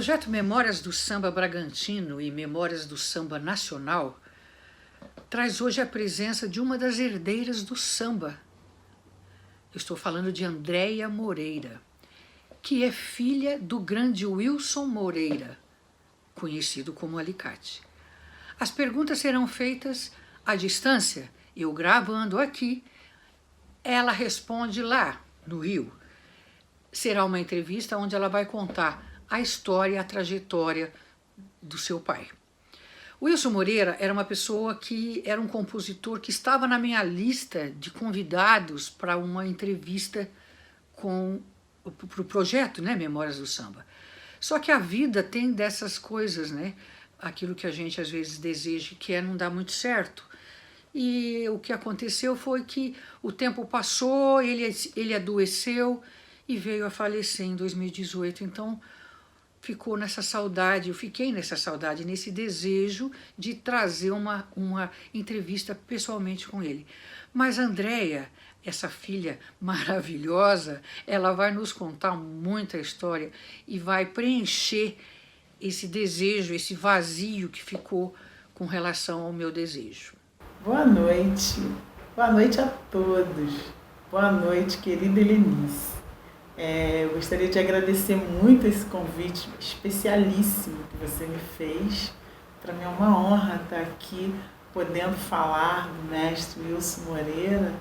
projeto Memórias do Samba Bragantino e Memórias do Samba Nacional traz hoje a presença de uma das herdeiras do samba. Eu estou falando de Andréia Moreira, que é filha do grande Wilson Moreira, conhecido como Alicate. As perguntas serão feitas à distância, eu gravando aqui, ela responde lá no Rio. Será uma entrevista onde ela vai contar a história e a trajetória do seu pai. O Wilson Moreira era uma pessoa que era um compositor que estava na minha lista de convidados para uma entrevista para o projeto, né, Memórias do Samba. Só que a vida tem dessas coisas, né? Aquilo que a gente às vezes deseja que não dá muito certo. E o que aconteceu foi que o tempo passou, ele adoeceu e veio a falecer em 2018. Então ficou nessa saudade, eu fiquei nessa saudade, nesse desejo de trazer uma entrevista pessoalmente com ele. Mas a Andréia, essa filha maravilhosa, ela vai nos contar muita história e vai preencher esse desejo, esse vazio que ficou com relação ao meu desejo. Boa noite a todos. Boa noite, querida Helenice. Eu gostaria de agradecer muito esse convite especialíssimo que você me fez. Para mim é uma honra estar aqui podendo falar do mestre Wilson Moreira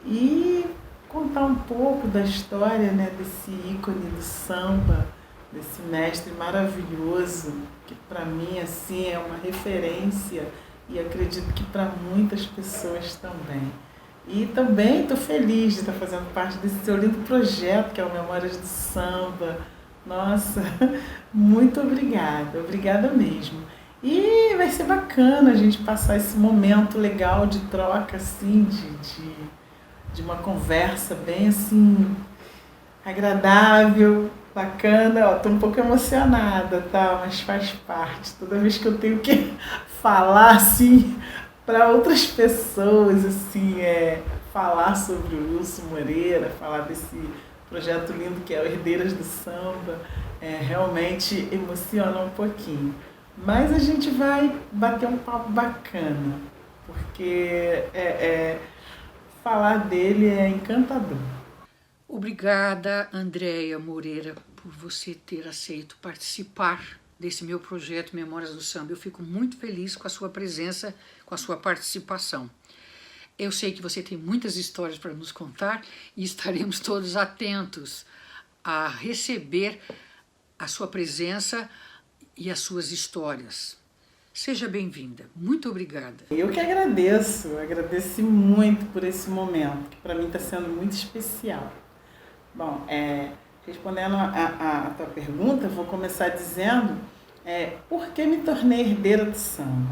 e contar um pouco da história, né, desse ícone do samba, desse mestre maravilhoso, que para mim assim, é uma referência e acredito que para muitas pessoas também. E também estou feliz de estar fazendo parte desse seu lindo projeto, que é o Memórias do Samba. Nossa, muito obrigada mesmo. E vai ser bacana a gente passar esse momento legal de troca, assim, de uma conversa bem assim, agradável, bacana. Estou um pouco emocionada, tá? Mas faz parte. Toda vez que eu tenho que falar assim para outras pessoas, assim, falar sobre o Wilson Moreira, falar desse projeto lindo que é o Herdeiras do Samba, realmente emociona um pouquinho. Mas a gente vai bater um papo bacana, porque falar dele é encantador. Obrigada, Andréia Moreira, por você ter aceito participar desse meu projeto Memórias do Samba. Eu fico muito feliz com a sua presença, com a sua participação. Eu sei que você tem muitas histórias para nos contar e estaremos todos atentos a receber a sua presença e as suas histórias. Seja bem-vinda. Muito obrigada. Eu que agradeço muito por esse momento, que para mim está sendo muito especial. Bom, respondendo a tua pergunta, vou começar dizendo por que me tornei herdeira do samba.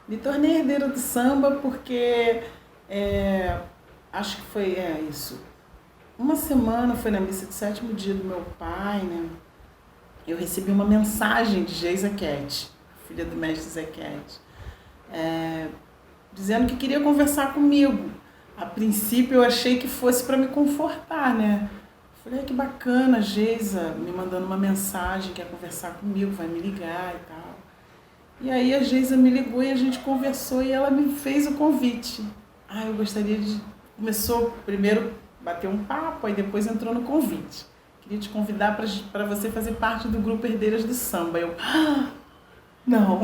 Me tornei herdeira do samba porque acho que foi isso. Uma semana foi na missa de 7º dia do meu pai, né? Eu recebi uma mensagem de Geisa Cat, filha do mestre Zé Cat, dizendo que queria conversar comigo. A princípio eu achei que fosse para me confortar, né? Falei, que bacana, Geisa me mandando uma mensagem, quer conversar comigo, vai me ligar e tal. E aí a Geisa me ligou e a gente conversou e ela me fez o convite. Eu gostaria de... Começou primeiro a bater um papo, aí depois entrou no convite. Queria te convidar para você fazer parte do grupo Herdeiras do Samba. Não,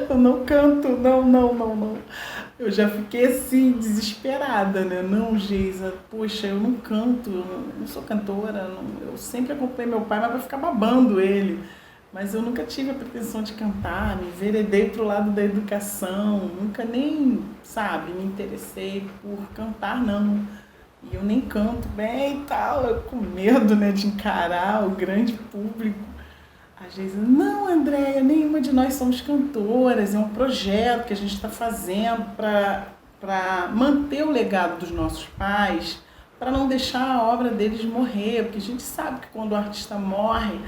eu não canto, não. Eu já fiquei assim, desesperada, né? Não, Geisa, poxa, eu não canto, eu não sou cantora, eu sempre acompanhei meu pai, mas para ficar babando ele. Mas eu nunca tive a pretensão de cantar, me enveredei pro lado da educação, nunca nem, me interessei por cantar, não. E eu nem canto bem e tal, eu com medo, né, de encarar o grande público. A Geisa, não, Andréia, nenhuma de nós somos cantoras, é um projeto que a gente está fazendo para manter o legado dos nossos pais, para não deixar a obra deles morrer, porque a gente sabe que quando o artista morre,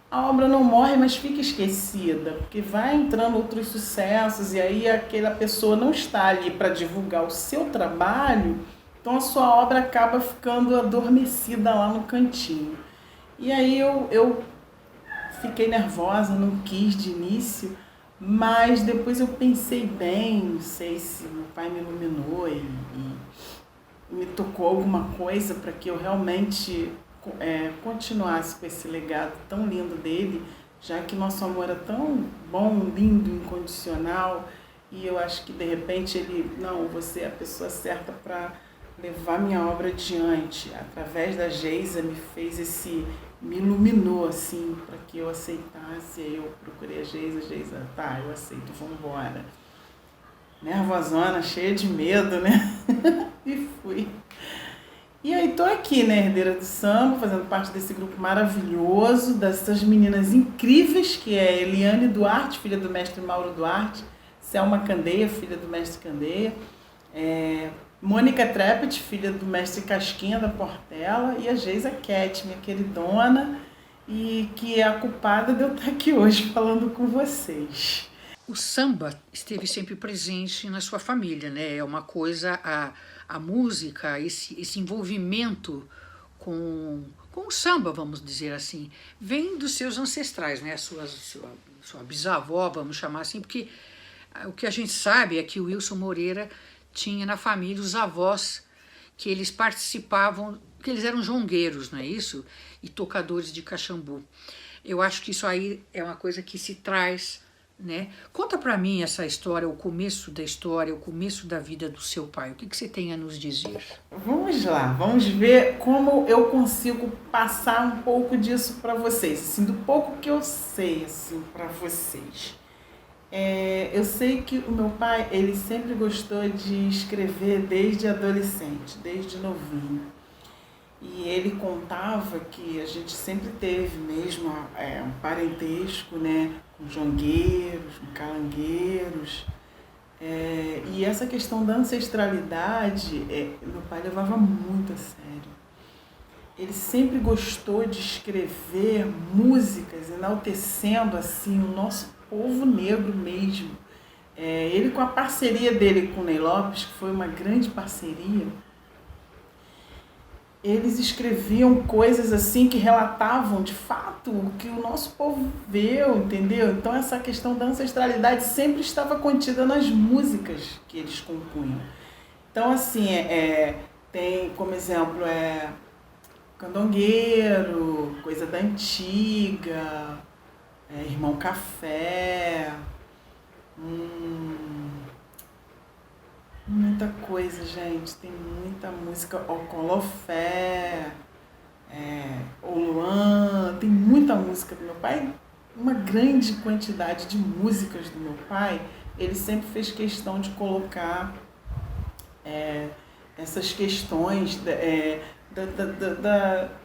a obra não morre, mas fica esquecida, porque vai entrando outros sucessos e aí aquela pessoa não está ali para divulgar o seu trabalho, então a sua obra acaba ficando adormecida lá no cantinho. E aí eu fiquei nervosa, não quis de início, mas depois eu pensei bem, não sei se meu pai me iluminou e me tocou alguma coisa para que eu realmente continuasse com esse legado tão lindo dele, já que nosso amor é tão bom, lindo, incondicional, e eu acho que de repente ele, não, você é a pessoa certa para levar minha obra adiante. Através da Geisa me iluminou assim, para que eu aceitasse, aí eu procurei a Geisa, tá, eu aceito, vamos embora. Nervosona, cheia de medo, né? E fui. E aí tô aqui, né, herdeira do samba, fazendo parte desse grupo maravilhoso, dessas meninas incríveis, que é Eliane Duarte, filha do mestre Mauro Duarte, Selma Candeia, filha do mestre Candeia, Mônica Trepet, filha do mestre Casquinha da Portela, e a Geisa Cat, minha queridona, e que é a culpada de eu estar aqui hoje falando com vocês. O samba esteve sempre presente na sua família, né? É uma coisa, a música, esse envolvimento com o samba, vamos dizer assim, vem dos seus ancestrais, né? Sua bisavó, vamos chamar assim, porque o que a gente sabe é que o Wilson Moreira tinha na família os avós que eles participavam, que eles eram jongueiros, não é isso? E tocadores de cachambu. Eu acho que isso aí é uma coisa que se traz, né? Conta para mim essa história, o começo da história, o começo da vida do seu pai. O que você tem a nos dizer? Vamos lá, vamos ver como eu consigo passar um pouco disso para vocês, assim, do pouco que eu sei, assim, para vocês. Eu sei que o meu pai, ele sempre gostou de escrever desde adolescente, desde novinho. E ele contava que a gente sempre teve mesmo um parentesco, né, com jongueiros, com calangueiros. E essa questão da ancestralidade, meu pai levava muito a sério. Ele sempre gostou de escrever músicas enaltecendo assim o nosso povo negro mesmo. Ele, com a parceria dele com o Ney Lopes, que foi uma grande parceria, eles escreviam coisas assim que relatavam de fato o que o nosso povo viveu, entendeu? Então essa questão da ancestralidade sempre estava contida nas músicas que eles compunham. Então assim, tem como exemplo Candongueiro, Coisa da Antiga, Irmão Café, muita coisa, gente, tem muita música, Ocolofé, O Luan, tem muita música do meu pai, uma grande quantidade de músicas do meu pai. Ele sempre fez questão de colocar essas questões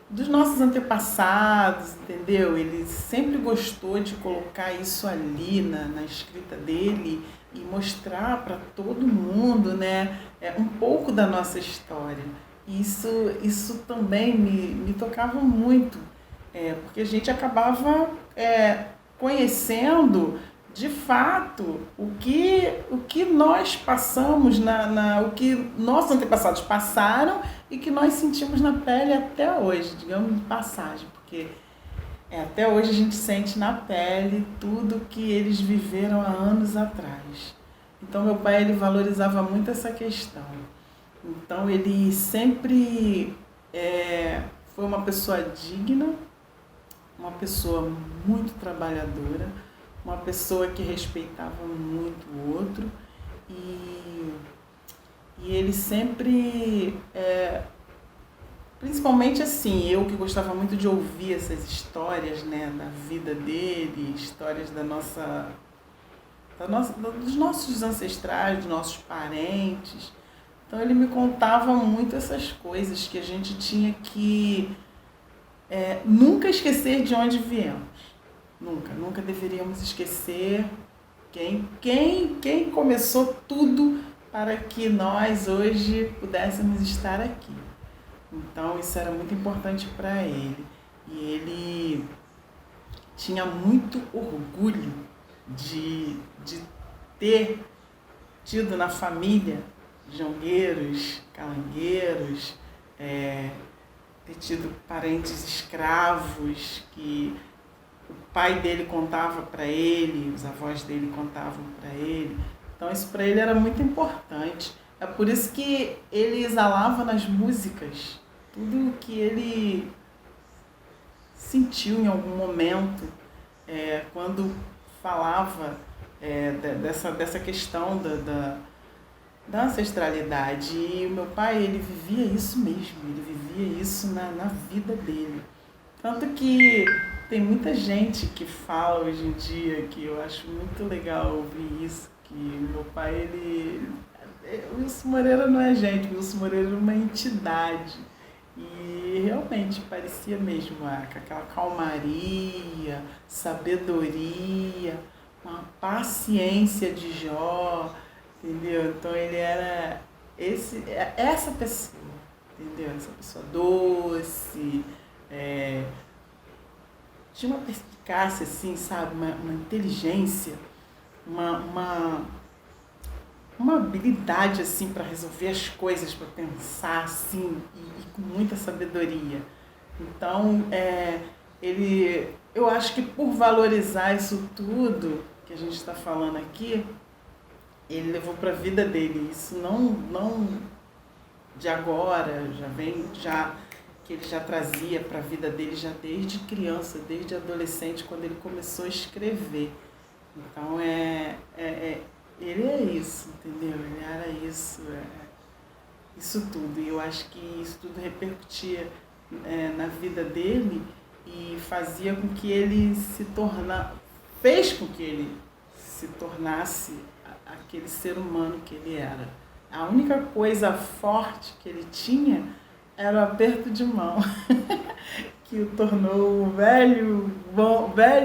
dos nossos antepassados, entendeu? Ele sempre gostou de colocar isso ali na escrita dele e mostrar para todo mundo, né, um pouco da nossa história. Isso também me tocava muito, porque a gente acabava conhecendo de fato o que nós passamos, o que nossos antepassados passaram e que nós sentimos na pele até hoje, digamos de passagem, porque até hoje a gente sente na pele tudo que eles viveram há anos atrás. Então meu pai, ele valorizava muito essa questão. Então ele sempre foi uma pessoa digna, uma pessoa muito trabalhadora, uma pessoa que respeitava muito o outro, e ele sempre, principalmente assim, eu que gostava muito de ouvir essas histórias, né, da vida dele, histórias dos nossos ancestrais, dos nossos parentes. Então ele me contava muito essas coisas que a gente tinha que nunca esquecer de onde viemos. Nunca deveríamos esquecer quem começou tudo para que nós hoje pudéssemos estar aqui. Então isso era muito importante para ele. E ele tinha muito orgulho de ter tido na família jongueiros, calangueiros, ter tido parentes escravos que o pai dele contava para ele, os avós dele contavam para ele. Então isso para ele era muito importante. É por isso que ele exalava nas músicas tudo o que ele sentiu em algum momento, quando falava dessa questão da ancestralidade. E o meu pai, ele vivia isso mesmo, ele vivia isso na vida dele. Tanto que tem muita gente que fala hoje em dia, que eu acho muito legal ouvir isso, que meu pai, o Wilson Moreira não é gente, o Wilson Moreira é uma entidade. E realmente parecia mesmo, com aquela calmaria, sabedoria, uma paciência de Jó, entendeu? Então ele era essa pessoa, entendeu? Essa pessoa doce, tinha uma perspicácia, assim, sabe? Uma inteligência, uma habilidade, assim, para resolver as coisas, para pensar, assim, e com muita sabedoria. Então, eu acho que por valorizar isso tudo que a gente está falando aqui, ele levou para a vida dele. Isso não de agora, que ele já trazia para a vida dele já desde criança, desde adolescente, quando ele começou a escrever. Então, ele é isso, entendeu? Ele era isso, isso tudo. E eu acho que isso tudo repercutia na vida dele e fazia com que ele fez com que ele se tornasse aquele ser humano que ele era. A única coisa forte que ele tinha era o aperto de mão, que o tornou o velho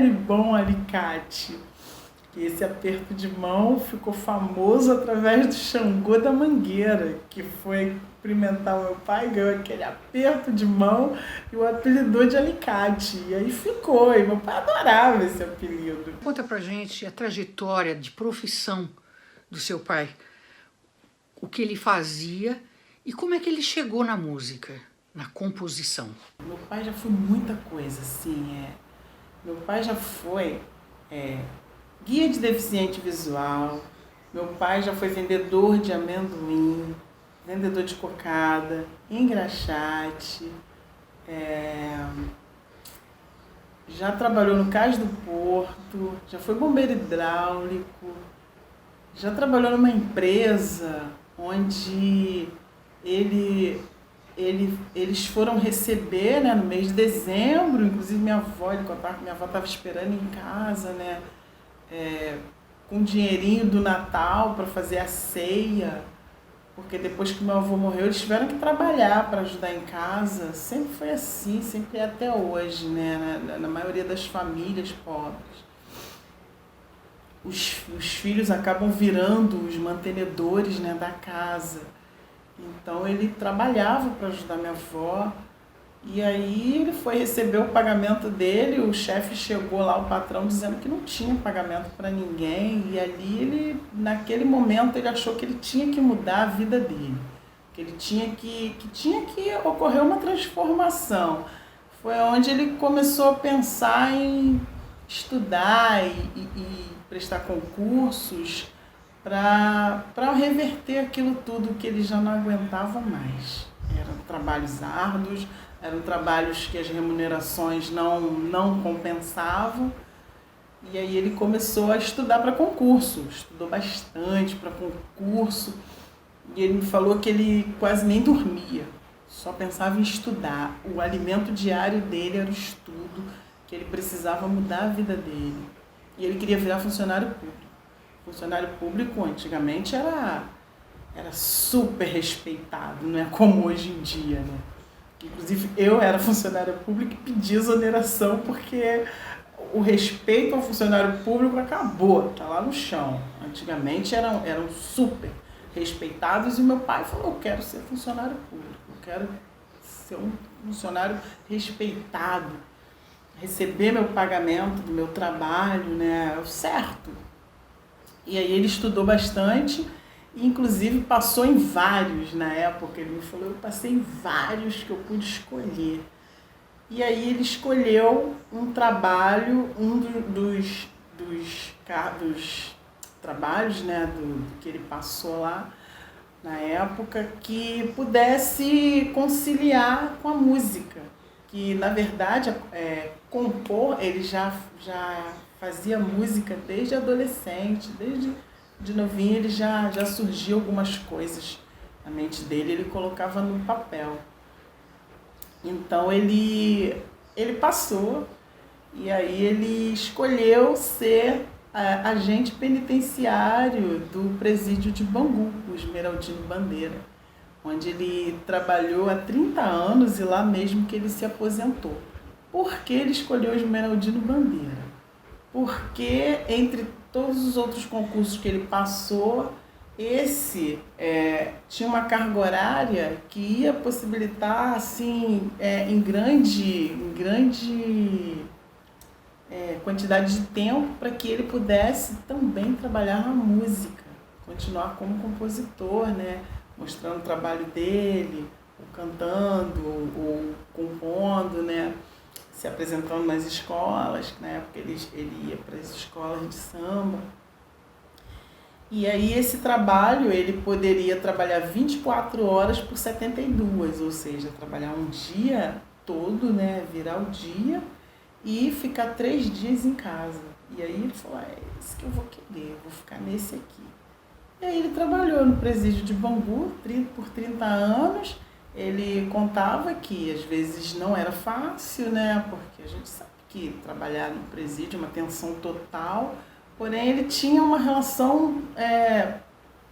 e bom alicate. E esse aperto de mão ficou famoso através do Xangô da Mangueira, que foi cumprimentar o meu pai, ganhou aquele aperto de mão e o apelidou de alicate. E aí ficou, e meu pai adorava esse apelido. Conta pra gente a trajetória de profissão do seu pai, o que ele fazia e como é que ele chegou na música, na composição. Meu pai já foi muita coisa, assim, Meu pai já foi guia de deficiente visual, meu pai já foi vendedor de amendoim, vendedor de cocada, engraxate, já trabalhou no Cais do Porto, já foi bombeiro hidráulico, já trabalhou numa empresa onde eles foram receber, né, no mês de dezembro, inclusive minha avó, ele contava que minha avó estava esperando em casa, né, com dinheirinho do Natal para fazer a ceia, porque depois que meu avô morreu, eles tiveram que trabalhar para ajudar em casa. Sempre foi assim, sempre é até hoje, né, na maioria das famílias pobres. Os filhos acabam virando os mantenedores, né, da casa. Então ele trabalhava para ajudar minha avó. E aí ele foi receber o pagamento dele, o chefe chegou lá, o patrão, dizendo que não tinha pagamento para ninguém. E ali, naquele momento, ele achou que ele tinha que mudar a vida dele. Que ele tinha que ocorrer uma transformação. Foi onde ele começou a pensar em estudar e prestar concursos para reverter aquilo tudo que ele já não aguentava mais. Eram trabalhos árduos, eram trabalhos que as remunerações não compensavam. E aí ele começou a estudar para concurso, estudou bastante para concurso. E ele me falou que ele quase nem dormia, só pensava em estudar. O alimento diário dele era o estudo, que ele precisava mudar a vida dele. E ele queria virar funcionário público. Funcionário público antigamente era super respeitado, não é como hoje em dia, né? Inclusive eu era funcionária pública e pedi exoneração porque o respeito ao funcionário público acabou, tá lá no chão. Antigamente eram super respeitados e meu pai falou, eu quero ser funcionário público, eu quero ser um funcionário respeitado, receber meu pagamento do meu trabalho, né, o certo. E aí ele estudou bastante, e inclusive passou em vários na época, ele me falou, eu passei em vários que eu pude escolher. E aí ele escolheu um trabalho, dos trabalhos, né, do que ele passou lá na época, que pudesse conciliar com a música. Que, na verdade, compor, ele já fazia música desde adolescente, desde de novinho ele já surgiu algumas coisas na mente dele, ele colocava no papel. Então ele passou e aí ele escolheu ser agente penitenciário do presídio de Bangu, o Esmeraldino Bandeira, onde ele trabalhou há 30 anos e lá mesmo que ele se aposentou. Por que ele escolheu o Esmeraldino Bandeira? Porque entre todos os outros concursos que ele passou, esse tinha uma carga horária que ia possibilitar, assim, em grande quantidade de tempo para que ele pudesse também trabalhar na música, continuar como compositor, né? Mostrando o trabalho dele, ou cantando, ou compondo, né? Se apresentando nas escolas, que na época ele ia para as escolas de samba. E aí esse trabalho, ele poderia trabalhar 24 horas por 72, ou seja, trabalhar um dia todo, né, virar o dia e ficar 3 dias em casa. E aí ele falou, é isso que eu vou querer, vou ficar nesse aqui. E aí ele trabalhou no presídio de Bangu por 30 anos. Ele contava que às vezes não era fácil, né, porque a gente sabe que trabalhar no presídio é uma tensão total. Porém, ele tinha uma relação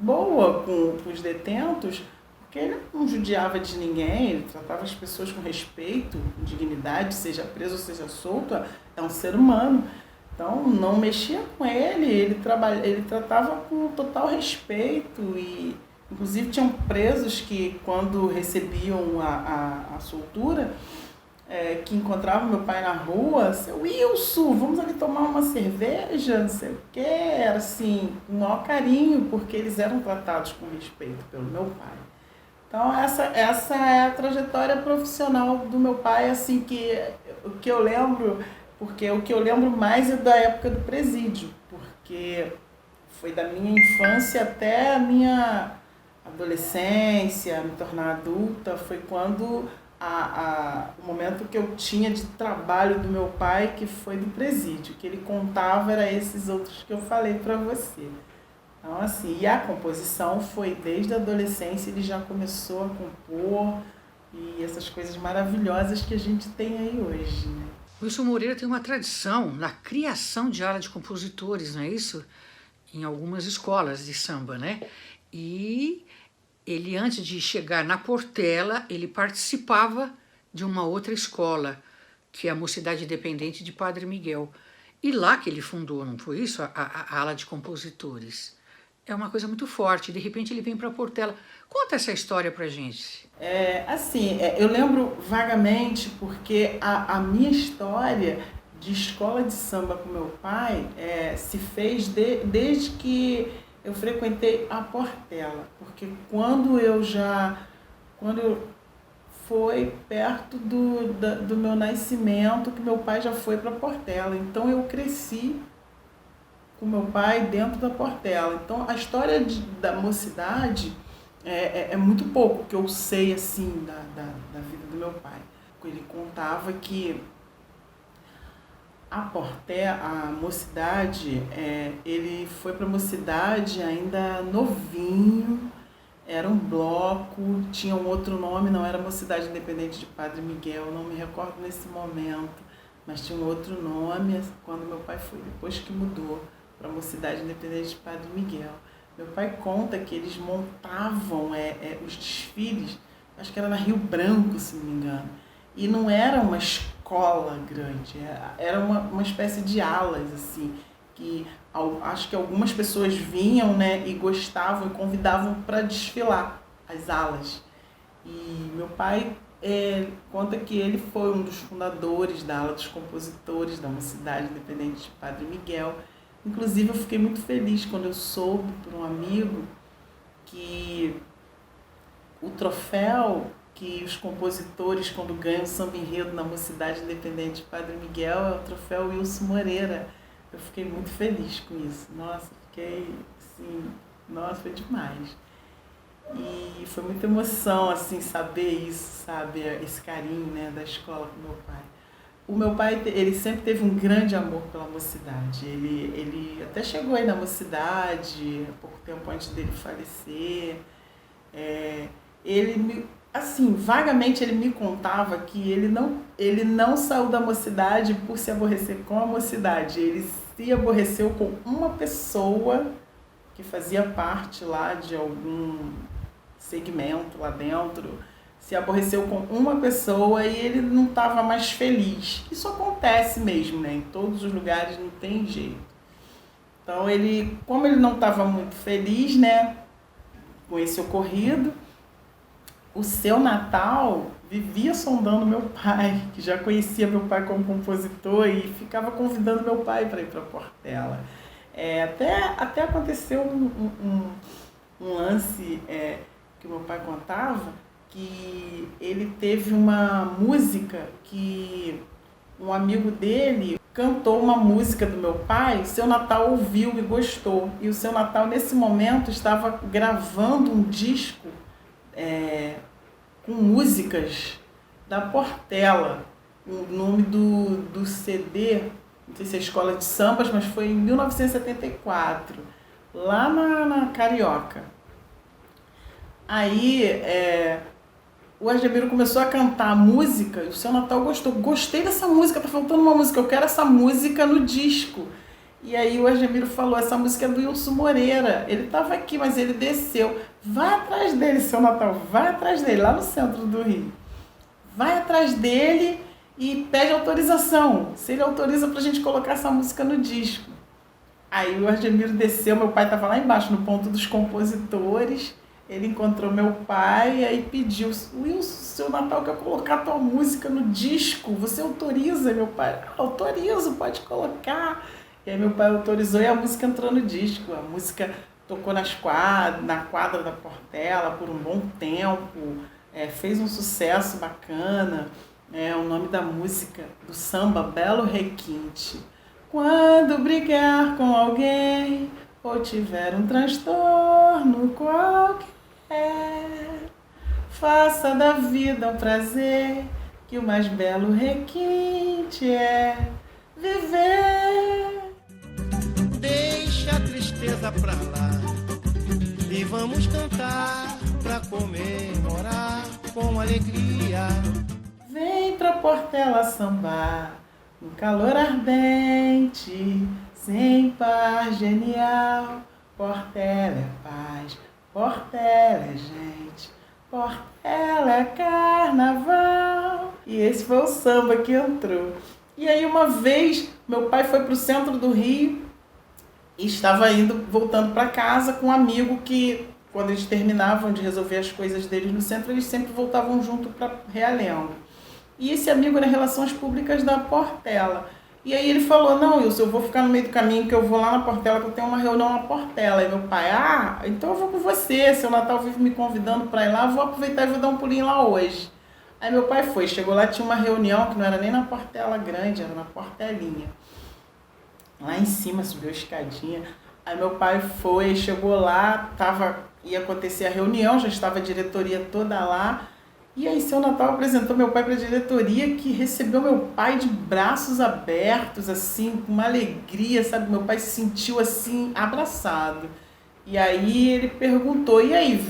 boa com os detentos, porque ele não judiava de ninguém, ele tratava as pessoas com respeito, com dignidade, seja preso ou seja solto, é um ser humano. Então, não mexia com ele tratava com total respeito e, inclusive, tinham presos que, quando recebiam a soltura, que encontrava meu pai na rua, seu Wilson, vamos ali tomar uma cerveja, não sei o que, era assim, com o maior carinho, porque eles eram tratados com respeito pelo meu pai. Então essa é a trajetória profissional do meu pai, assim, o que eu lembro, porque o que eu lembro mais é da época do presídio, porque foi da minha infância até a minha adolescência, me tornar adulta, foi quando o momento que eu tinha de trabalho do meu pai, que foi do presídio, que ele contava, era esses outros que eu falei para você. Então, assim, e a composição foi desde a adolescência, ele já começou a compor, e essas coisas maravilhosas que a gente tem aí hoje, né? Wilson Moreira tem uma tradição na criação de ala de compositores, não é isso? Em algumas escolas de samba, né? E ele, antes de chegar na Portela, ele participava de uma outra escola, que é a Mocidade Independente de Padre Miguel. E lá que ele fundou, não foi isso? A ala de compositores. É uma coisa muito forte. De repente ele vem para Portela. Conta essa história pra gente. Eu lembro vagamente, porque a minha história de escola de samba com meu pai se fez desde que eu frequentei a Portela, porque quando foi perto do meu nascimento, que meu pai já foi para Portela, então eu cresci com meu pai dentro da Portela. Então a história da Mocidade é muito pouco que eu sei assim da vida do meu pai. Ele contava que a Mocidade, ele foi para a Mocidade ainda novinho, era um bloco, tinha um outro nome, não era Mocidade Independente de Padre Miguel, não me recordo nesse momento, mas tinha um outro nome quando meu pai foi, depois que mudou para a Mocidade Independente de Padre Miguel. Meu pai conta que eles montavam os desfiles, acho que era na Rio Branco, se não me engano, e não era uma escola grande, era uma espécie de alas, assim, que acho que algumas pessoas vinham, né, e gostavam e convidavam para desfilar as alas. E meu pai conta que ele foi um dos fundadores da ala dos compositores da Mocidade Independente de Padre Miguel. Inclusive eu fiquei muito feliz quando eu soube por um amigo que o troféu que os compositores, quando ganham o samba enredo na Mocidade Independente Padre Miguel, é o troféu Wilson Moreira. Eu fiquei muito feliz com isso. Nossa, fiquei assim, nossa, foi demais. E foi muita emoção, assim, saber isso, sabe? Esse carinho, né, da escola com meu pai. O meu pai, ele sempre teve um grande amor pela Mocidade. Ele até chegou aí na Mocidade, há pouco tempo antes dele falecer. Assim, vagamente ele me contava que ele não saiu da Mocidade por se aborrecer com a Mocidade. Ele se aborreceu com uma pessoa que fazia parte lá de algum segmento lá dentro, se aborreceu com uma pessoa e ele não estava mais feliz. Isso acontece mesmo, né? Em todos os lugares não tem jeito. Então como ele não estava muito feliz, né, com esse ocorrido, o seu Natal vivia sondando meu pai, que já conhecia meu pai como compositor e ficava convidando meu pai para ir para Portela. Até aconteceu um lance que meu pai contava, que ele teve uma música que um amigo dele cantou uma música do meu pai, o seu Natal ouviu e gostou. E o seu Natal, nesse momento, estava gravando um disco com músicas da Portela. O nome do CD, não sei se é Escola de Sambas, mas foi em 1974, lá na Carioca. Aí o Argemiro começou a cantar a música e o seu Natal gostou. Gostei dessa música, tá faltando uma música, eu quero essa música no disco. E aí o Argemiro falou, essa música é do Wilson Moreira. Ele estava aqui, mas ele desceu. Vai atrás dele, seu Natal, vai atrás dele, lá no centro do Rio. Vai atrás dele e pede autorização. Se ele autoriza pra gente colocar essa música no disco. Aí o Argemiro desceu, meu pai estava lá embaixo, no ponto dos compositores. Ele encontrou meu pai e aí pediu, Wilson, seu Natal quer colocar tua música no disco, você autoriza? Meu pai, autorizo, pode colocar. E aí meu pai autorizou e a música entrou no disco. A música tocou na quadra da Portela por um bom tempo, fez um sucesso bacana. O nome da música do samba, Belo Requinte. Quando brigar com alguém ou tiver um transtorno qualquer, faça da vida um prazer, que o mais belo requinte é viver. Deixa a tristeza pra lá e vamos cantar pra comemorar com alegria. Vem pra Portela sambar, no calor ardente, sem par genial. Portela é paz, Portela é gente, Portela é carnaval. E esse foi o samba que entrou. E aí uma vez, meu pai foi para o centro do Rio e estava voltando para casa com um amigo que, quando eles terminavam de resolver as coisas deles no centro, eles sempre voltavam junto para Realengo. E esse amigo era Relações Públicas da Portela. E aí ele falou, não, Wilson, eu vou ficar no meio do caminho, que eu vou lá na Portela, que eu tenho uma reunião na Portela. E meu pai, então eu vou com você, seu Natal vive me convidando para ir lá, vou aproveitar e vou dar um pulinho lá hoje. Aí meu pai foi, chegou lá, tinha uma reunião que não era nem na Portela grande, era na Portelinha. Lá em cima, subiu a escadinha. Aí meu pai foi, chegou lá, ia acontecer a reunião, já estava a diretoria toda lá. E aí seu Natal apresentou meu pai para a diretoria, que recebeu meu pai de braços abertos, assim, com uma alegria, sabe? Meu pai se sentiu assim, abraçado. E aí ele perguntou, e aí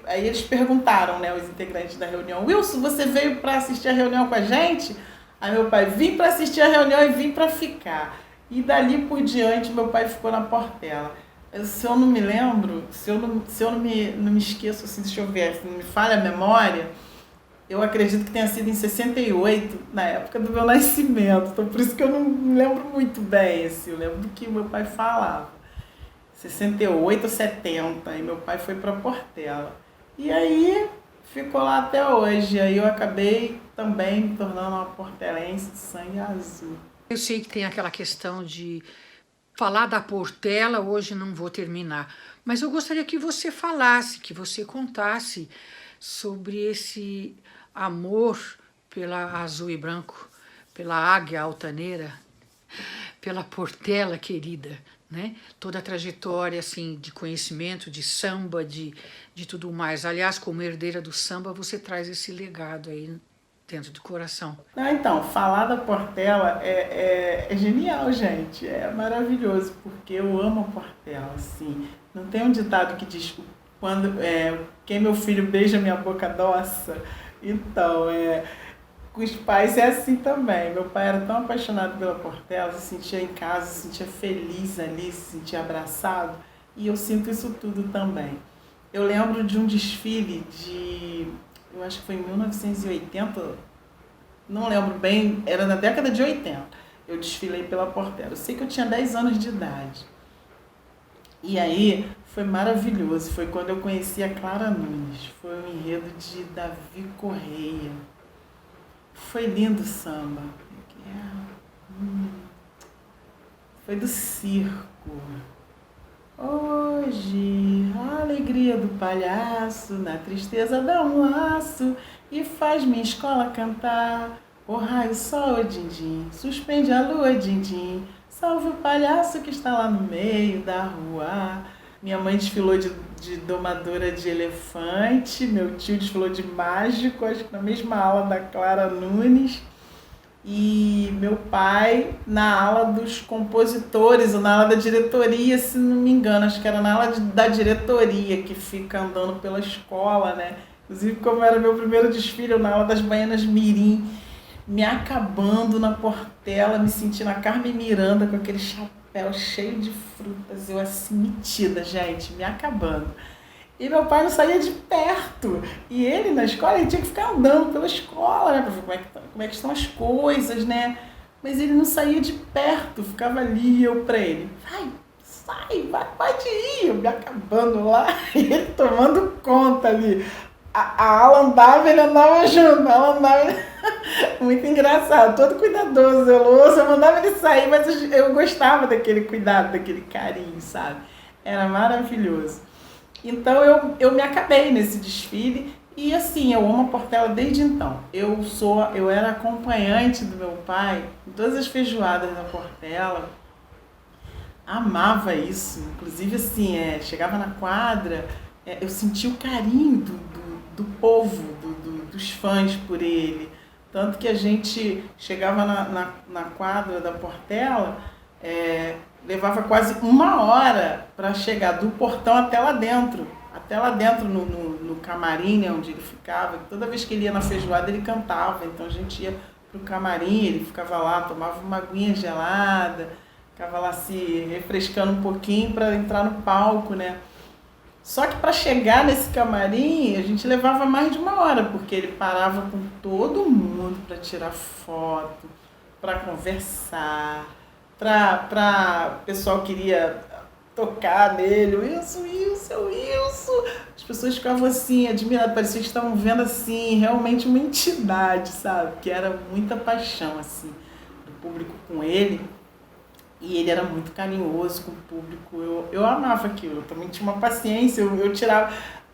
aí eles perguntaram, né, os integrantes da reunião, Wilson, você veio para assistir a reunião com a gente? Aí meu pai, vim para assistir a reunião e vim para ficar. E dali por diante meu pai ficou na Portela. Se eu não me lembro, se eu não me esqueço, assim, deixa eu ver, se não me falha a memória, eu acredito que tenha sido em 68, na época do meu nascimento. Então por isso que eu não me lembro muito bem, assim, eu lembro do que meu pai falava. 68 ou 70, e meu pai foi para Portela. E aí ficou lá até hoje. Aí eu acabei também me tornando uma portelense de sangue azul. Eu sei que tem aquela questão de falar da Portela, hoje não vou terminar, mas eu gostaria que você falasse, que você contasse sobre amor pela Azul e Branco, pela Águia Altaneira, pela Portela querida, né? Toda a trajetória assim, de conhecimento, de samba, de tudo mais. Aliás, como herdeira do samba, você traz esse legado aí dentro do coração. Então, falar da Portela é genial, gente. É maravilhoso, porque eu amo a Portela, assim. Não tem um ditado que diz quem meu filho beija minha boca doça. Então, com os pais é assim também. Meu pai era tão apaixonado pela Portela, se sentia em casa, se sentia feliz ali, se sentia abraçado. E eu sinto isso tudo também. Eu lembro de um desfile eu acho que foi em 1980, não lembro bem, era na década de 80. Eu desfilei pela Portela. Eu sei que eu tinha 10 anos de idade. E aí foi maravilhoso. Foi quando eu conheci a Clara Nunes. Foi um enredo de Davi Correia. Foi lindo o samba. Foi do circo. Hoje, a alegria do palhaço, na tristeza dá um laço e faz minha escola cantar. O raio, sol, din-din, suspende a lua, din-din, salve o palhaço que está lá no meio da rua. Minha mãe desfilou de domadora de elefante, meu tio desfilou de mágico, acho que na mesma aula da Clara Nunes. E meu pai na ala dos compositores, ou na ala da diretoria, se não me engano, acho que era na ala da diretoria, que fica andando pela escola, né? Inclusive, como era meu primeiro desfile, eu na ala das Baianas Mirim, me acabando na Portela, me sentindo a Carmen Miranda com aquele chapéu cheio de frutas, eu assim, metida, gente, me acabando. E meu pai não saía de perto. E ele, na escola, ele tinha que ficar andando pela escola, né? Pra ver como é que estão as coisas, né? Mas ele não saía de perto, ficava ali, eu pra ele. Vai, sai, pode ir. Eu me acabando lá e ele tomando conta ali. A ala andava, ele andava junto. A ala andava... Muito engraçado, todo cuidadoso, zeloso. Eu mandava ele sair, mas eu gostava daquele cuidado, daquele carinho, sabe? Era maravilhoso. Então eu me acabei nesse desfile e assim, eu amo a Portela desde então. Eu era acompanhante do meu pai em todas as feijoadas da Portela, amava isso, inclusive assim, chegava na quadra, eu sentia o carinho do povo, dos fãs por ele, tanto que a gente chegava na quadra da Portela, levava quase 1 hora para chegar do portão até lá dentro no camarim, né, onde ele ficava. Toda vez que ele ia na feijoada ele cantava, então a gente ia pro camarim, ele ficava lá, tomava uma aguinha gelada, ficava lá se refrescando um pouquinho para entrar no palco, né. Só que para chegar nesse camarim a gente levava mais de 1 hora, porque ele parava com todo mundo para tirar foto, para conversar, o pessoal queria tocar nele, Wilson. As pessoas ficavam assim, admiradas, parecia que estavam vendo assim, realmente uma entidade, sabe? Que era muita paixão, assim, do público com ele. E ele era muito carinhoso com o público, eu amava aquilo, eu também tinha uma paciência, eu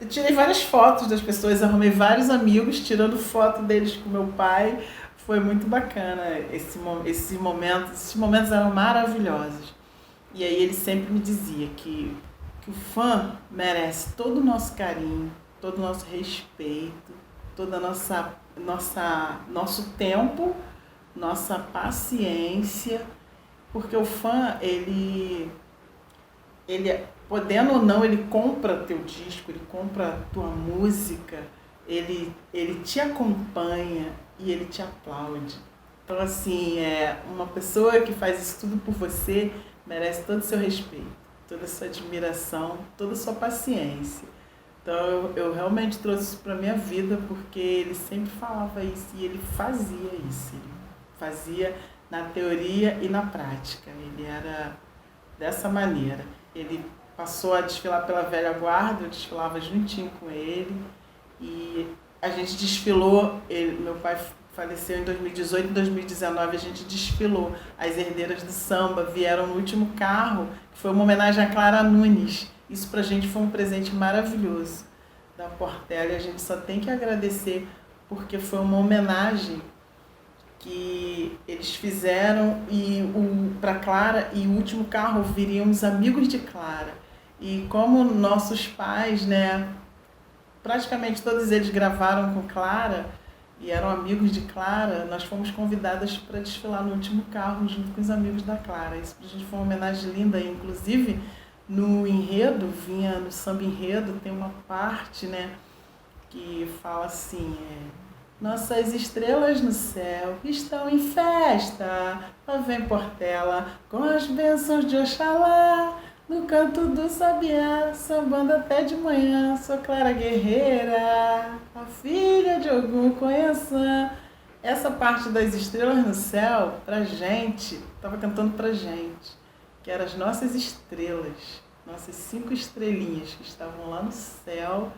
tirei várias fotos das pessoas, arrumei vários amigos tirando foto deles com meu pai. Foi muito bacana esses momentos eram maravilhosos. E aí ele sempre me dizia que o fã merece todo o nosso carinho, todo o nosso respeito, toda nosso tempo, nossa paciência, porque o fã, ele podendo ou não, ele compra teu disco, ele compra tua música, ele te acompanha e ele te aplaude. Então, assim, uma pessoa que faz isso tudo por você merece todo o seu respeito, toda a sua admiração, toda a sua paciência. Então, eu realmente trouxe isso para a minha vida, porque ele sempre falava isso e ele fazia isso. Ele fazia na teoria e na prática. Ele era dessa maneira. Ele passou a desfilar pela velha guarda, eu desfilava juntinho com ele. E a gente desfilou, meu pai faleceu em 2018, em 2019 a gente desfilou. As herdeiras do samba vieram no último carro, que foi uma homenagem a Clara Nunes. Isso pra gente foi um presente maravilhoso da Portela e a gente só tem que agradecer porque foi uma homenagem que eles fizeram para Clara, e o último carro viriam os amigos de Clara. E como nossos pais, né, praticamente todos eles gravaram com Clara e eram amigos de Clara, nós fomos convidadas para desfilar no último carro junto com os amigos da Clara. Isso pra gente foi uma homenagem linda. Inclusive, no enredo, no samba enredo, tem uma parte, né, que fala assim, nossas estrelas no céu estão em festa, lá vem Portela com as bênçãos de Oxalá, no canto do sabiá, sambando até de manhã, sou Clara Guerreira, a filha de Ogum Conhaçã. Essa parte das estrelas no céu, pra gente, estava cantando pra gente, que eram as nossas estrelas, nossas 5 estrelinhas que estavam lá no céu,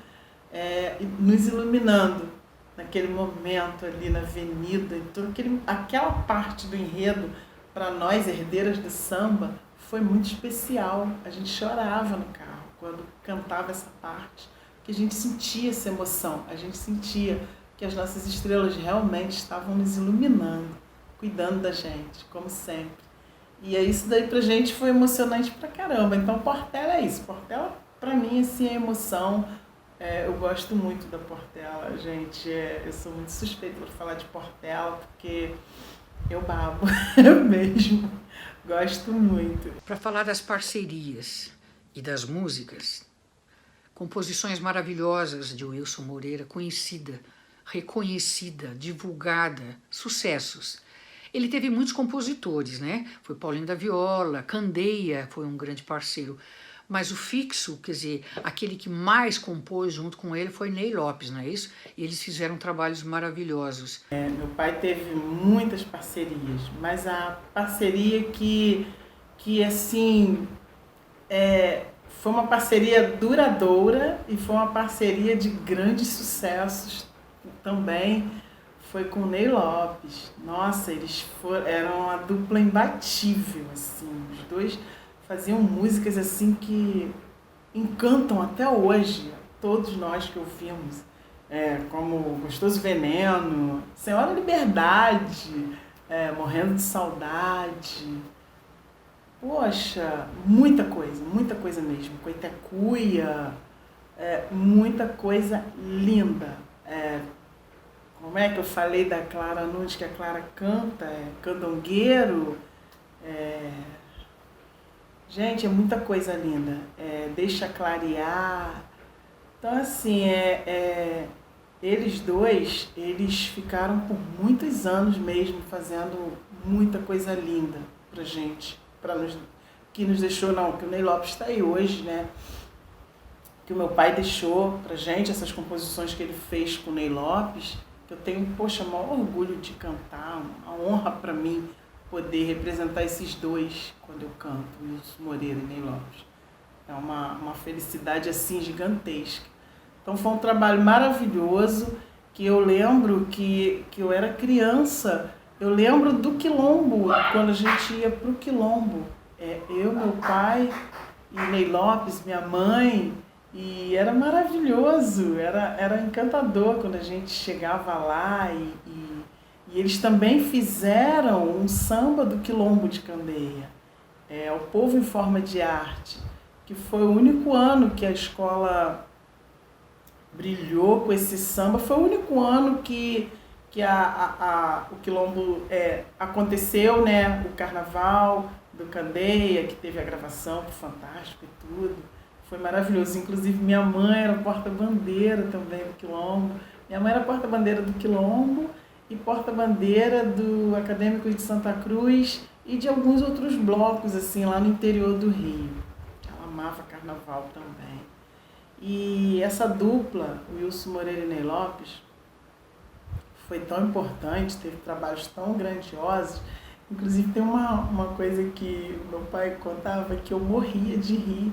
nos iluminando naquele momento ali na avenida. Então, aquela parte do enredo, para nós, herdeiras do samba, foi muito especial. A gente chorava no carro quando cantava essa parte, porque a gente sentia essa emoção, a gente sentia que as nossas estrelas realmente estavam nos iluminando, cuidando da gente, como sempre. E isso daí pra gente foi emocionante pra caramba. Então, Portela é isso. Portela, pra mim, assim, é emoção. Eu gosto muito da Portela, gente. Eu sou muito suspeita por falar de Portela, porque eu babo mesmo. Gosto muito. Para falar das parcerias e das músicas, composições maravilhosas de Wilson Moreira, conhecida, reconhecida, divulgada, sucessos. Ele teve muitos compositores, né? Foi Paulinho da Viola, Candeia foi um grande parceiro. Mas o fixo, quer dizer, aquele que mais compôs junto com ele foi Ney Lopes, não é isso? E eles fizeram trabalhos maravilhosos. Meu pai teve muitas parcerias, mas a parceria que assim, foi uma parceria duradoura e foi uma parceria de grandes sucessos também, foi com o Ney Lopes. Nossa, eram uma dupla imbatível, assim, os dois faziam músicas assim que encantam até hoje todos nós que ouvimos, como Gostoso Veneno, Senhora Liberdade, Morrendo de Saudade. Poxa, muita coisa mesmo. Coitecuia, muita coisa linda. Como é que eu falei da Clara Nunes, que a Clara canta, Candongueiro. Gente, é muita coisa linda. Deixa Clarear. Então, assim, eles dois, eles ficaram por muitos anos mesmo fazendo muita coisa linda pra gente. Que nos deixou, que o Ney Lopes está aí hoje, né? Que o meu pai deixou pra gente, essas composições que ele fez com o Ney Lopes, que eu tenho, maior orgulho de cantar, uma honra pra mim poder representar esses dois quando eu canto, Wilson Moreira e Ney Lopes. É uma felicidade assim gigantesca. Então foi um trabalho maravilhoso, que eu lembro que eu era criança, eu lembro do Quilombo, quando a gente ia pro Quilombo. Eu, meu pai e Ney Lopes, minha mãe, e era maravilhoso, era encantador quando a gente chegava lá e eles também fizeram um samba do Quilombo de Candeia, O Povo em Forma de Arte, que foi o único ano que a escola brilhou com esse samba, foi o único ano que o Quilombo aconteceu, né? O Carnaval do Candeia, que teve a gravação, que foi fantástico e tudo, foi maravilhoso. Inclusive minha mãe era porta-bandeira também do Quilombo, minha mãe era porta-bandeira do Quilombo e porta-bandeira do Acadêmico de Santa Cruz e de alguns outros blocos, assim, lá no interior do Rio. Ela amava carnaval também. E essa dupla, Wilson Moreira e Ney Lopes, foi tão importante, teve trabalhos tão grandiosos. Inclusive tem uma coisa que meu pai contava que eu morria de rir,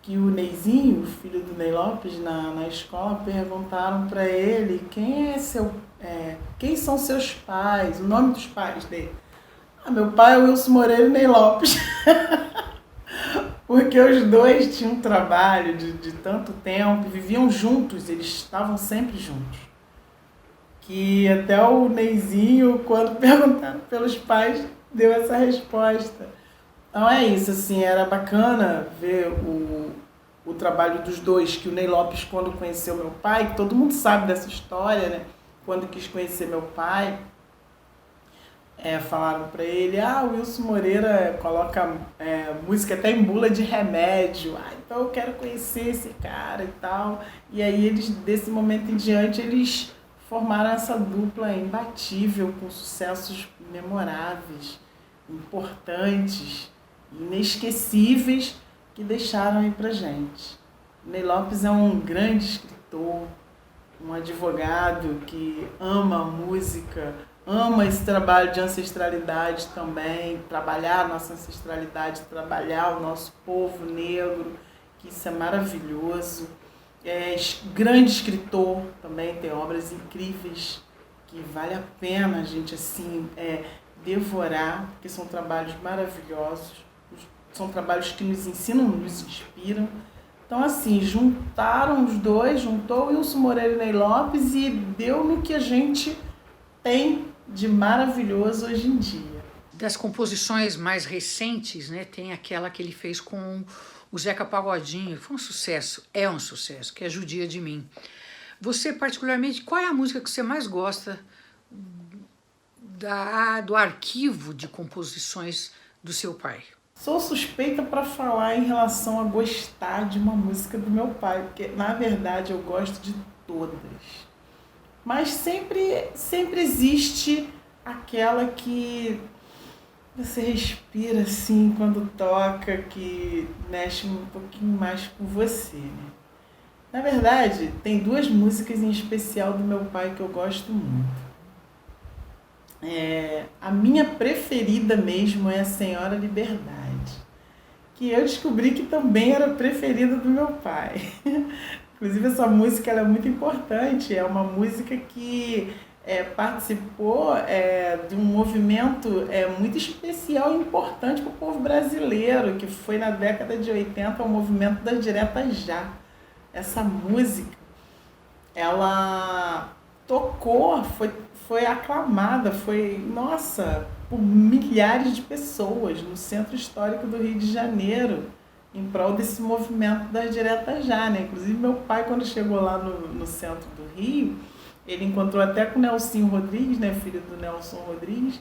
que o Neizinho, filho do Ney Lopes, na escola perguntaram para ele quem são seus pais, o nome dos pais dele. Meu pai é o Wilson Moreira e Ney Lopes. Porque os dois tinham um trabalho de tanto tempo, viviam juntos, eles estavam sempre juntos. que até o Neizinho, quando perguntaram pelos pais, deu essa resposta. Então é isso, assim, era bacana ver o trabalho dos dois, que o Ney Lopes, quando conheceu meu pai, que todo mundo sabe dessa história, né? Quando quis conhecer meu pai, falaram pra ele, o Wilson Moreira coloca música até em bula de remédio, então eu quero conhecer esse cara e tal. E aí eles, desse momento em diante, eles formaram essa dupla imbatível, com sucessos memoráveis, importantes, inesquecíveis, que deixaram aí pra gente. Ney Lopes é um grande escritor, um advogado que ama a música, ama esse trabalho de ancestralidade também, trabalhar a nossa ancestralidade, trabalhar o nosso povo negro, que isso é maravilhoso. É grande escritor também, tem obras incríveis que vale a pena a gente assim devorar, porque são trabalhos maravilhosos, são trabalhos que nos ensinam, nos inspiram. Então assim, juntaram os dois, juntou Wilson Moreira e Ney Lopes e deu no que a gente tem de maravilhoso hoje em dia. Das composições mais recentes, né, tem aquela que ele fez com o Zeca Pagodinho, foi um sucesso, que é Judia de Mim. Você, particularmente, qual é a música que você mais gosta do arquivo de composições do seu pai? Sou suspeita para falar em relação a gostar de uma música do meu pai, porque, na verdade, eu gosto de todas. Mas sempre existe aquela que você respira assim quando toca, que mexe um pouquinho mais com você, né? Na verdade, tem duas músicas em especial do meu pai que eu gosto muito. A minha preferida mesmo é a Senhora Liberdade, que eu descobri que também era preferida do meu pai. Inclusive essa música ela é muito importante, é uma música que participou de um movimento muito especial e importante para o povo brasileiro, que foi na década de 80 o movimento das diretas já. Essa música, ela tocou, foi aclamada, por milhares de pessoas no Centro Histórico do Rio de Janeiro, em prol desse movimento das diretas já, né? Inclusive meu pai, quando chegou lá no centro do Rio, ele encontrou até com o Nelson Rodrigues, né, filho do Nelson Rodrigues,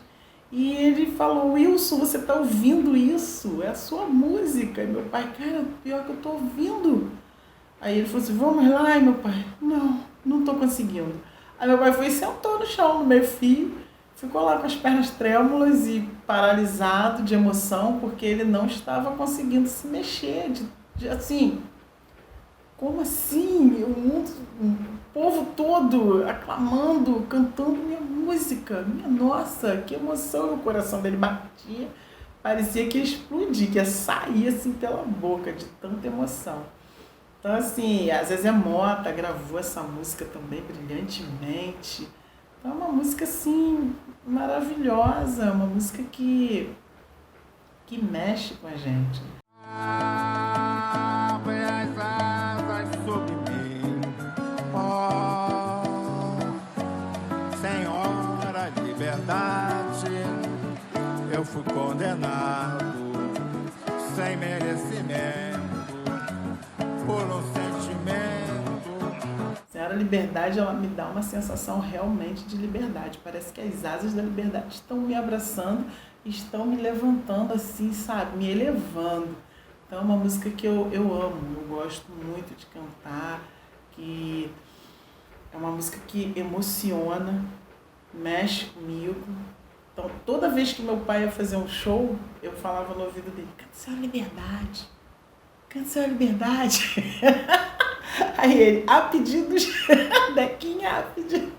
e ele falou, Wilson, você tá ouvindo isso? É a sua música. E meu pai, cara, pior que eu tô ouvindo. Aí ele falou assim, vamos lá, e meu pai, não tô conseguindo. Aí meu pai foi e sentou no chão, no meio fio, ficou lá com as pernas trêmulas e paralisado de emoção, porque ele não estava conseguindo se mexer, assim, como assim? O povo todo aclamando, cantando minha música, minha nossa, que emoção, o coração dele batia, parecia que ia explodir, que ia sair assim pela boca de tanta emoção. Então assim, a Zezé Mota gravou essa música também brilhantemente. Então é uma música assim, maravilhosa, uma música que mexe com a gente. Abre as asas sobre mim, Senhora Liberdade, eu fui condenado sem merecimento por um sentimento. Senhora Liberdade, ela me dá uma sensação realmente de liberdade. Parece que as asas da liberdade estão me abraçando, estão me levantando assim, sabe? Me elevando. Então é uma música que eu amo, eu gosto muito de cantar, que é uma música que emociona, mexe comigo. Então toda vez que meu pai ia fazer um show, eu falava no ouvido dele, canta Senhora Liberdade, canta Senhora Liberdade. Aí ele, a pedidos, Dequinha, a pedidos.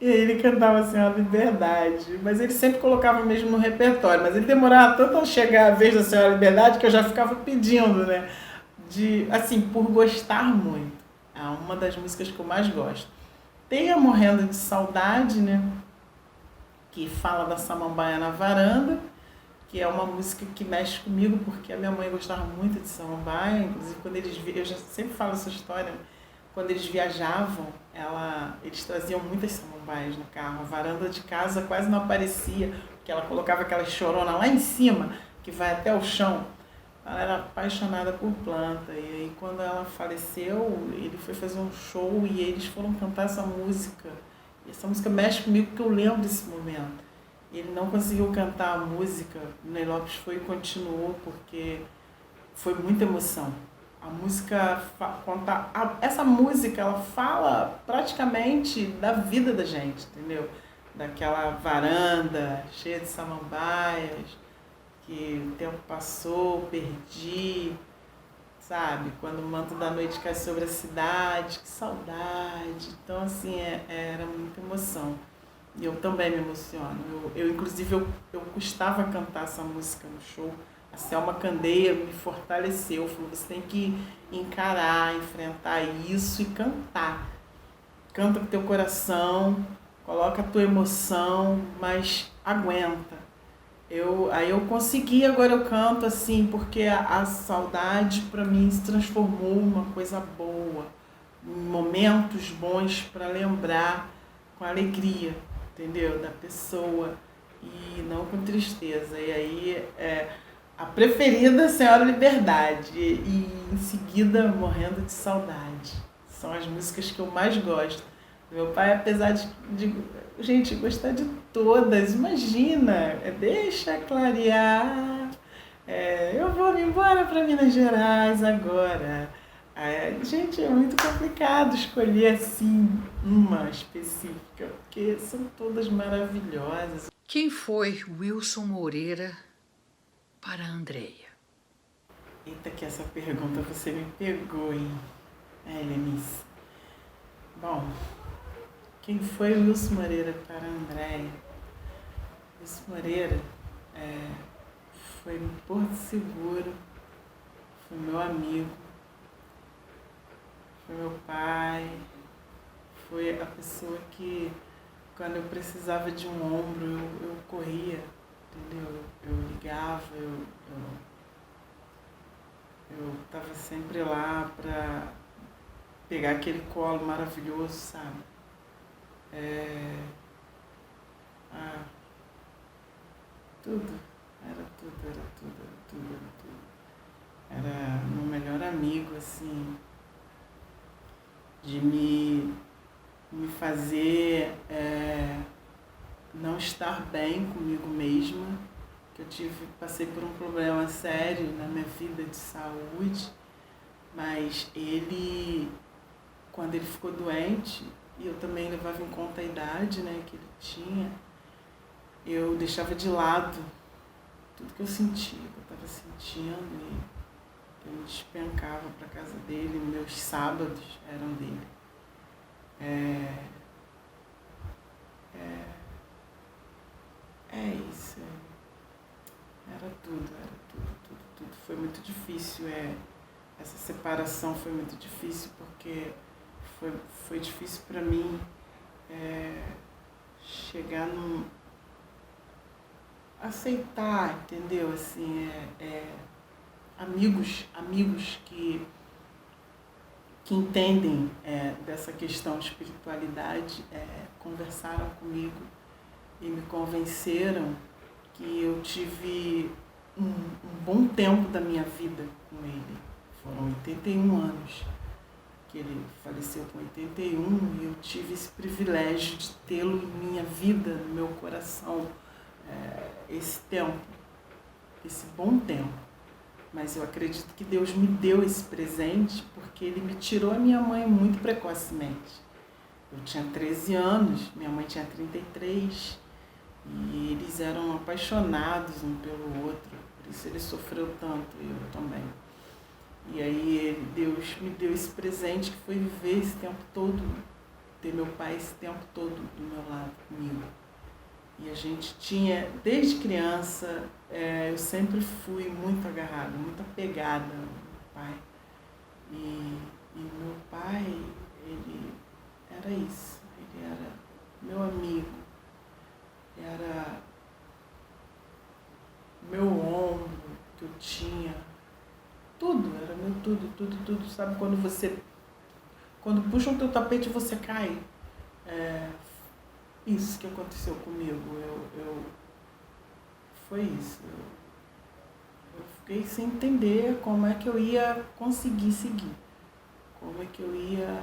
E aí ele cantava Senhora Liberdade, mas ele sempre colocava mesmo no repertório, mas ele demorava tanto a chegar a vez da Senhora Liberdade que eu já ficava pedindo, né? Assim, por gostar muito. É uma das músicas que eu mais gosto. Tem a Morrendo de Saudade, né? Que fala da Samambaia na Varanda, que é uma música que mexe comigo, porque a minha mãe gostava muito de Samambaia, inclusive quando eles viram, eu já sempre falo essa história, quando eles viajavam, eles traziam muitas samambaias no carro. A varanda de casa quase não aparecia, porque ela colocava aquela chorona lá em cima, que vai até o chão. Ela era apaixonada por planta. E aí, quando ela faleceu, ele foi fazer um show e eles foram cantar essa música. E essa música mexe comigo porque eu lembro desse momento. Ele não conseguiu cantar a música, o Ney Lopes foi e continuou, porque foi muita emoção. A música essa música, ela fala praticamente da vida da gente, entendeu? Daquela varanda cheia de samambaias, que o tempo passou, perdi, sabe? Quando o manto da noite cai sobre a cidade, que saudade. Então, assim, era muita emoção. E eu também me emociono. Inclusive, eu custava cantar essa música no show. A Selma Candeia me fortaleceu, falou, você tem que encarar, enfrentar isso e cantar. Canta com teu coração, coloca a tua emoção, mas aguenta. Aí eu consegui, agora eu canto assim, porque a saudade para mim se transformou numa coisa boa, em momentos bons para lembrar com alegria, entendeu? Da pessoa e não com tristeza. E aí a preferida, Senhora Liberdade, e em seguida Morrendo de Saudade. São as músicas que eu mais gosto. Meu pai, apesar de gente, gostar de todas, imagina, deixa clarear, eu vou me embora para Minas Gerais agora. Gente, é muito complicado escolher assim uma específica, porque são todas maravilhosas. Quem foi Wilson Moreira para a Andreia? Eita, que essa pergunta você me pegou, hein, Helenice? Bom, quem foi Wilson Moreira para a Andreia? Wilson Moreira foi um porto seguro, foi meu amigo, foi meu pai, foi a pessoa que, quando eu precisava de um ombro, eu corria, entendeu? Eu ligava, eu estava sempre lá para pegar aquele colo maravilhoso, sabe? Tudo. Era meu melhor amigo, assim, de me fazer não estar bem comigo mesma, que eu passei por um problema sério na minha vida de saúde, mas ele, quando ele ficou doente, e eu também levava em conta a idade, né, que ele tinha, eu deixava de lado tudo que eu sentia, que eu estava sentindo, e eu me despencava para casa dele, meus sábados eram dele. Isso. Era tudo. Foi muito difícil, essa separação foi muito difícil, porque foi difícil para mim chegar num... aceitar, entendeu? Assim, amigos que entendem dessa questão de espiritualidade conversaram comigo e me convenceram que eu tive um bom tempo da minha vida com ele. Foram 81 anos que ele faleceu, com 81, e eu tive esse privilégio de tê-lo em minha vida, no meu coração, esse tempo, esse bom tempo. Mas eu acredito que Deus me deu esse presente porque Ele me tirou a minha mãe muito precocemente. Eu tinha 13 anos, minha mãe tinha 33, e eles eram apaixonados um pelo outro, por isso ele sofreu tanto, e eu também. E aí Deus me deu esse presente, que foi viver esse tempo todo, ter meu pai esse tempo todo do meu lado, comigo. E a gente tinha, desde criança, eu sempre fui muito agarrada, muito apegada ao meu pai. E meu pai, ele era isso, ele era meu amigo, era meu ombro que eu tinha, tudo, era meu tudo. Sabe quando quando puxam o teu tapete você cai. Isso que aconteceu comigo. Foi isso. Eu fiquei sem entender como é que eu ia conseguir seguir. Como é que eu ia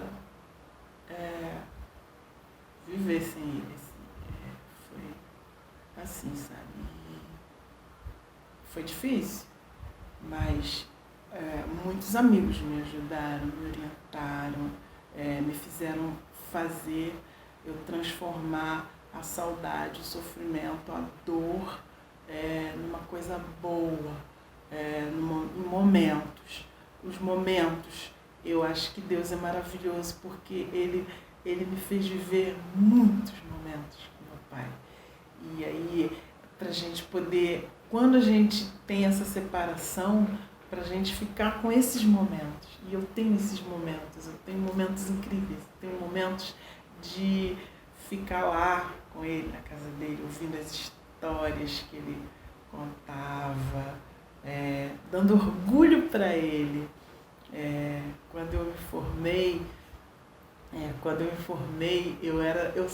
viver sem ele. Assim. Foi assim, sabe? E foi difícil, mas muitos amigos me ajudaram, me orientaram, me fizeram fazer eu transformar a saudade, o sofrimento, a dor numa coisa boa, em momentos. Os momentos, eu acho que Deus é maravilhoso porque Ele me fez viver muitos momentos com meu pai. E aí, pra gente poder, quando a gente tem essa separação, pra gente ficar com esses momentos. E eu tenho esses momentos, eu tenho momentos incríveis, eu tenho momentos de ficar lá com ele, na casa dele, ouvindo as histórias que ele contava, dando orgulho para ele. Quando eu me formei, eu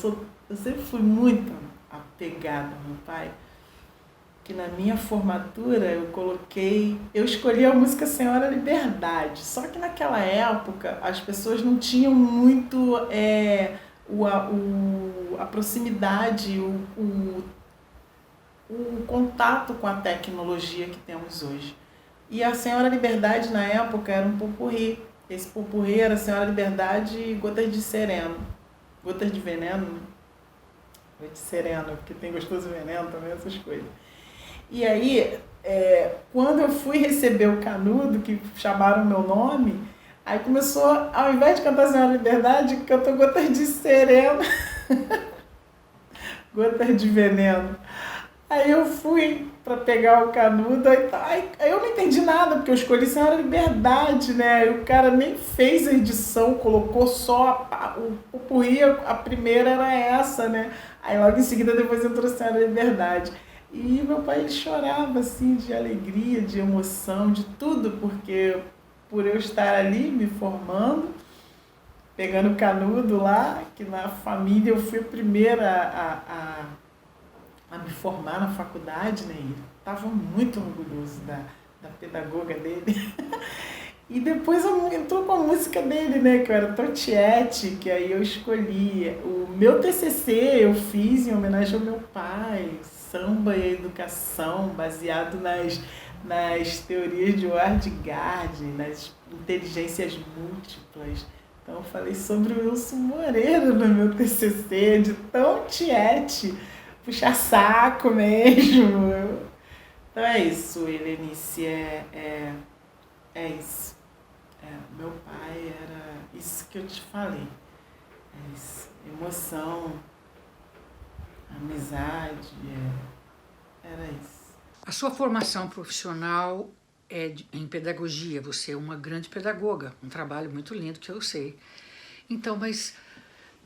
sempre fui muito apegada ao meu pai, que na minha formatura eu escolhi a música Senhora Liberdade, só que naquela época as pessoas não tinham muito a proximidade, o contato com a tecnologia que temos hoje. E a Senhora Liberdade na época era um popurrí. Esse popurrí era Senhora Liberdade e Gotas de Sereno. Gotas de Veneno, né? De sereno, porque tem gostoso veneno também, essas coisas. E aí, quando eu fui receber o Canudo, que chamaram o meu nome, aí começou, ao invés de cantar Senhora Liberdade, cantou Gotas de Sereno, Gotas de Veneno. Aí eu fui para pegar o Canudo, aí eu não entendi nada, porque eu escolhi Senhora Liberdade, né? O cara nem fez a edição, colocou só o popurrí, a primeira era essa, né? Aí logo em seguida depois entrou Senhora Liberdade. E meu pai chorava assim de alegria, de emoção, de tudo, porque por eu estar ali me formando, pegando o Canudo lá, que na família eu fui a primeira a me formar na faculdade, né? E estava muito orgulhoso da pedagoga dele. E depois entrou com a música dele, né? Que eu era Totiete, que aí eu escolhi. O meu TCC eu fiz em homenagem ao meu pai, samba e educação, baseado nas teorias de Ward nas inteligências múltiplas. Então eu falei sobre o Wilson Moreira no meu TCC, de tão tiete, puxar saco mesmo. Então é isso, Helenice, é isso. Meu pai era isso que eu te falei. É isso. Emoção, amizade, era isso. A sua formação profissional em pedagogia, você é uma grande pedagoga, um trabalho muito lindo que eu sei. Então, mas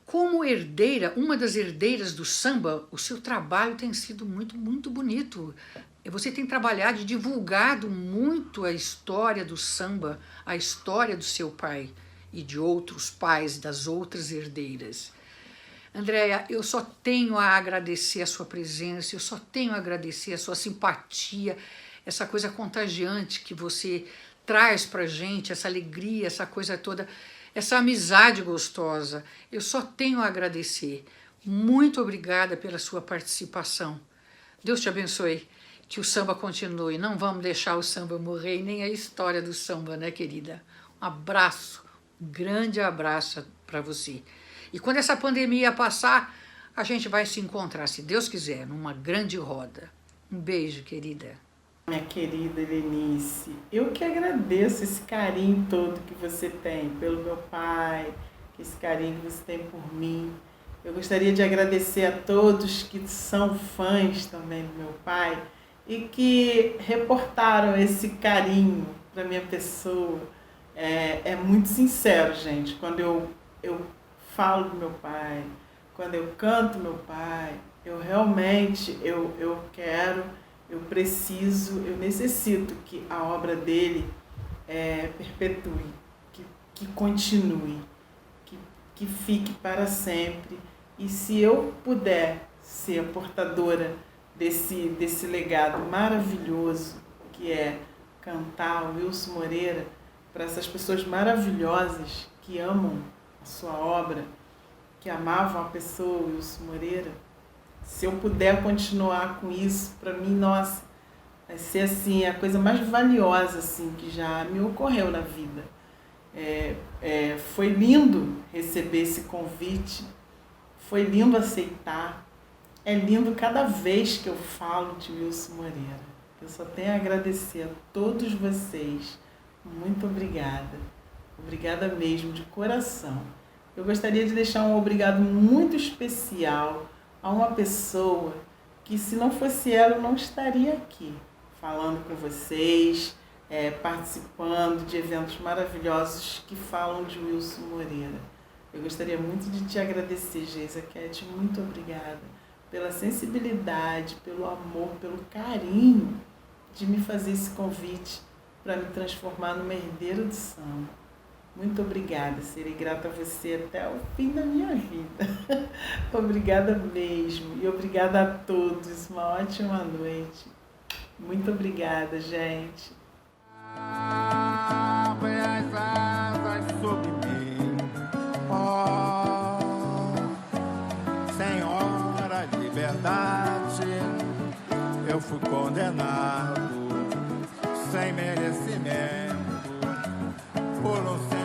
como herdeira, uma das herdeiras do samba, o seu trabalho tem sido muito, muito bonito. Você tem trabalhado e divulgado muito a história do samba, a história do seu pai e de outros pais, das outras herdeiras. Andréia, eu só tenho a agradecer a sua presença, eu só tenho a agradecer a sua simpatia, essa coisa contagiante que você traz pra gente, essa alegria, essa coisa toda, essa amizade gostosa. Eu só tenho a agradecer. Muito obrigada pela sua participação. Deus te abençoe. Que o samba continue. Não vamos deixar o samba morrer, nem a história do samba, né, querida? Um abraço, um grande abraço para você. E quando essa pandemia passar, a gente vai se encontrar, se Deus quiser, numa grande roda. Um beijo, querida. Minha querida Helenice, eu que agradeço esse carinho todo que você tem pelo meu pai, esse carinho que você tem por mim. Eu gostaria de agradecer a todos que são fãs também do meu pai e que reportaram esse carinho para minha pessoa. É muito sincero, gente. Quando eu falo do meu pai, quando eu canto meu pai, eu realmente, eu quero, eu preciso, eu necessito que a obra dele perpetue, que continue. que fique para sempre. E se eu puder ser a portadora desse legado maravilhoso que é cantar o Wilson Moreira para essas pessoas maravilhosas que amam a sua obra, que amavam a pessoa Wilson Moreira, se eu puder continuar com isso, para mim, nossa, vai ser assim, a coisa mais valiosa assim, que já me ocorreu na vida. Foi lindo receber esse convite, foi lindo aceitar, é lindo cada vez que eu falo de Wilson Moreira. Eu só tenho a agradecer a todos vocês. Muito obrigada. Obrigada mesmo, de coração. Eu gostaria de deixar um obrigado muito especial a uma pessoa que, se não fosse ela, eu não estaria aqui falando com vocês, participando de eventos maravilhosos que falam de Wilson Moreira. Eu gostaria muito de te agradecer, Geisa Cat, muito obrigada pela sensibilidade, pelo amor, pelo carinho de me fazer esse convite para me transformar numa herdeira do samba. Muito obrigada, serei grata a você até o fim da minha vida. Obrigada mesmo e obrigada a todos. Uma ótima noite. Muito obrigada, gente. Abre as asas sobre mim, Senhora liberdade, eu fui condenado sem merecimento por um